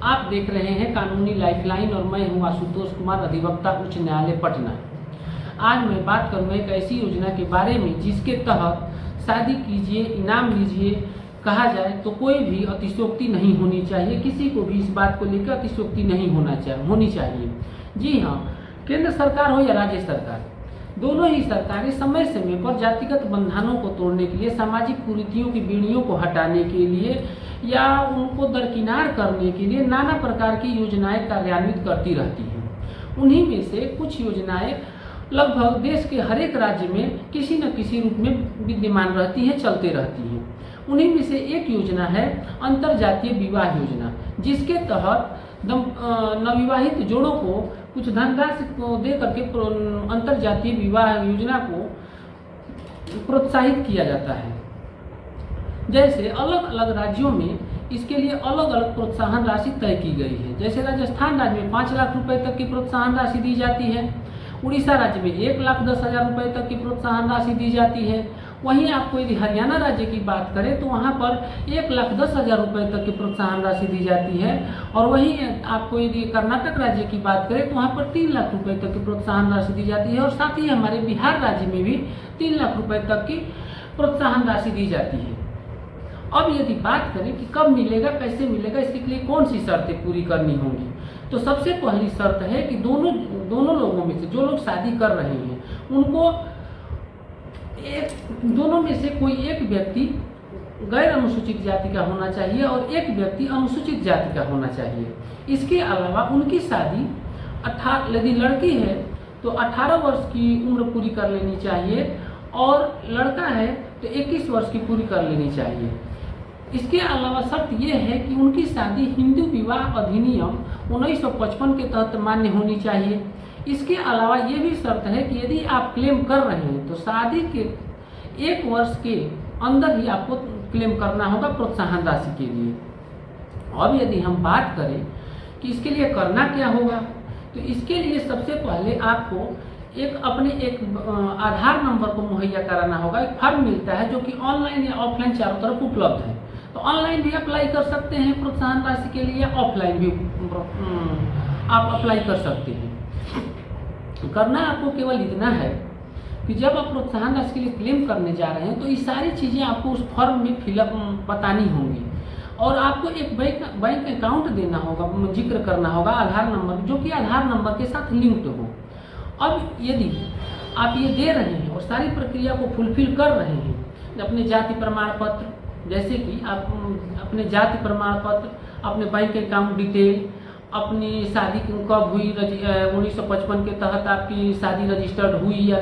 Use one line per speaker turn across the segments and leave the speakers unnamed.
आप देख रहे हैं कानूनी लाइफलाइन और मैं हूं आशुतोष कुमार, अधिवक्ता, उच्च न्यायालय पटना। आज मैं बात करूंगा एक ऐसी योजना के बारे में जिसके तहत शादी कीजिए, इनाम लीजिए कहा जाए तो कोई भी अतिशयोक्ति नहीं होनी चाहिए। किसी को भी इस बात को लेकर अतिशयोक्ति नहीं होनी चाहिए। जी हाँ, केंद्र सरकार हो या राज्य सरकार, दोनों ही सरकारें समय समय पर जातिगत बंधनों को तोड़ने के लिए, सामाजिक कुरीतियों की बीड़ियों को हटाने के लिए या उनको दरकिनार करने के लिए नाना प्रकार की योजनाएं कार्यान्वित करती रहती हैं। उन्हीं में से कुछ योजनाएं लगभग देश के हर एक राज्य में किसी न किसी रूप में विद्यमान रहती हैं, चलते रहती हैं। उन्हीं में से एक योजना है अंतरजातीय विवाह योजना, जिसके तहत नवविवाहित जोड़ों को कुछ धनराशि को दे करके अंतरजातीय विवाह योजना को प्रोत्साहित किया जाता है। जैसे अलग अलग राज्यों में इसके लिए अलग अलग प्रोत्साहन राशि तय की गई है। जैसे राजस्थान राज्य में 5 लाख रुपए तक की प्रोत्साहन राशि दी जाती है। उड़ीसा राज्य में 1,10,000 रुपए तक की प्रोत्साहन राशि दी जाती है। वहीं आपको यदि हरियाणा राज्य की बात करें तो वहाँ पर 1,10,000 रुपए तक की प्रोत्साहन राशि दी जाती है। और वहीं आपको यदि कर्नाटक राज्य की बात करें तो वहाँ पर 3 लाख रुपए तक की प्रोत्साहन राशि दी जाती है। और साथ ही हमारे बिहार राज्य में भी 3 लाख रुपए तक की प्रोत्साहन राशि दी जाती है। अब यदि बात करें कि कब मिलेगा, कैसे मिलेगा, इसके लिए कौन सी शर्तें पूरी करनी होंगी, तो सबसे पहली शर्त है कि दोनों लोगों में से जो लोग शादी कर रहे हैं उनको दोनों में से कोई एक व्यक्ति गैर अनुसूचित जाति का होना चाहिए और एक व्यक्ति अनुसूचित जाति का होना चाहिए। इसके अलावा उनकी शादी यदि लड़की है तो 18 वर्ष की उम्र पूरी कर लेनी चाहिए और लड़का है तो 21 वर्ष की पूरी कर लेनी चाहिए। इसके अलावा शर्त यह है कि उनकी शादी हिंदू विवाह अधिनियम 1955 के तहत मान्य होनी चाहिए। इसके अलावा ये भी शर्त है कि यदि आप क्लेम कर रहे हैं तो शादी के 1 वर्ष के अंदर ही आपको क्लेम करना होगा प्रोत्साहन राशि के लिए। अब यदि हम बात करें कि इसके लिए करना क्या होगा, तो इसके लिए सबसे पहले आपको अपने एक आधार नंबर को मुहैया कराना होगा। एक फॉर्म मिलता है जो कि ऑनलाइन या ऑफलाइन चारों तरफ उपलब्ध है। तो ऑनलाइन भी अप्लाई कर सकते हैं प्रोत्साहन राशि के लिए, ऑफलाइन भी आप अप्लाई कर सकते हैं। करना आपको केवल इतना है कि जब आप प्रोत्साहन राशि के लिए क्लेम करने जा रहे हैं तो ये सारी चीज़ें आपको उस फॉर्म में फिलअप बतानी होंगी और आपको एक बैंक अकाउंट देना होगा, जिक्र करना होगा आधार नंबर, जो कि आधार नंबर के साथ लिंक्ड हो। अब यदि आप ये दे रहे हैं और सारी प्रक्रिया को फुलफिल कर रहे हैं, अपने जाति प्रमाण पत्र, जैसे कि आप अपने जाति प्रमाण पत्र, अपने बैंक अकाउंट डिटेल, अपनी शादी कब हुई, 1955 के तहत आपकी शादी रजिस्टर्ड हुई या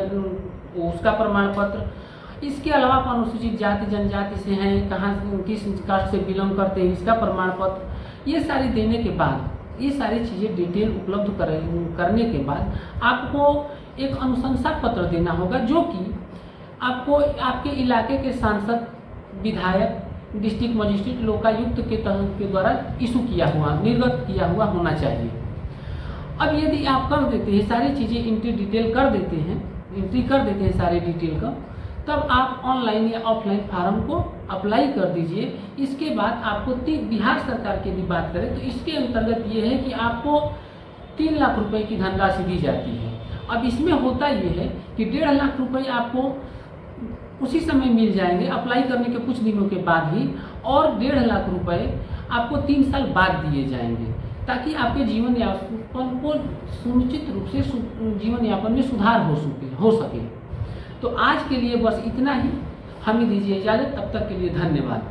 उसका प्रमाण पत्र, इसके अलावा आप अनुसूचित जाति जनजाति से हैं, कहाँ किस कास्ट से बिलोंग करते हैं, इसका प्रमाण पत्र, ये सारी देने के बाद, ये सारी चीज़ें डिटेल उपलब्ध करने के बाद आपको एक अनुशंसा पत्र देना होगा जो कि आपको आपके इलाके के सांसद, विधायक, डिस्ट्रिक्ट मजिस्ट्रेट, लोकायुक्त के द्वारा इशू किया हुआ, निर्गत किया हुआ होना चाहिए। अब यदि आप कर देते हैं सारी चीज़ें, एंट्री डिटेल कर देते हैं सारे डिटेल का, तब आप ऑनलाइन या ऑफलाइन फार्म को अप्लाई कर दीजिए। इसके बाद आपको बिहार सरकार की भी बात करें तो इसके अंतर्गत ये है कि आपको 3 लाख रुपए की धनराशि दी जाती है। अब इसमें होता ये है कि 1.5 लाख रुपए आपको उसी समय मिल जाएंगे अप्लाई करने के कुछ दिनों के बाद ही, और 1.5 लाख रुपए आपको 3 साल बाद दिए जाएंगे, ताकि आपके जीवन यापन को सुनिश्चित रूप से जीवन यापन में सुधार हो सके। तो आज के लिए बस इतना ही, हमें दीजिए इजाज़त, तब तक के लिए धन्यवाद।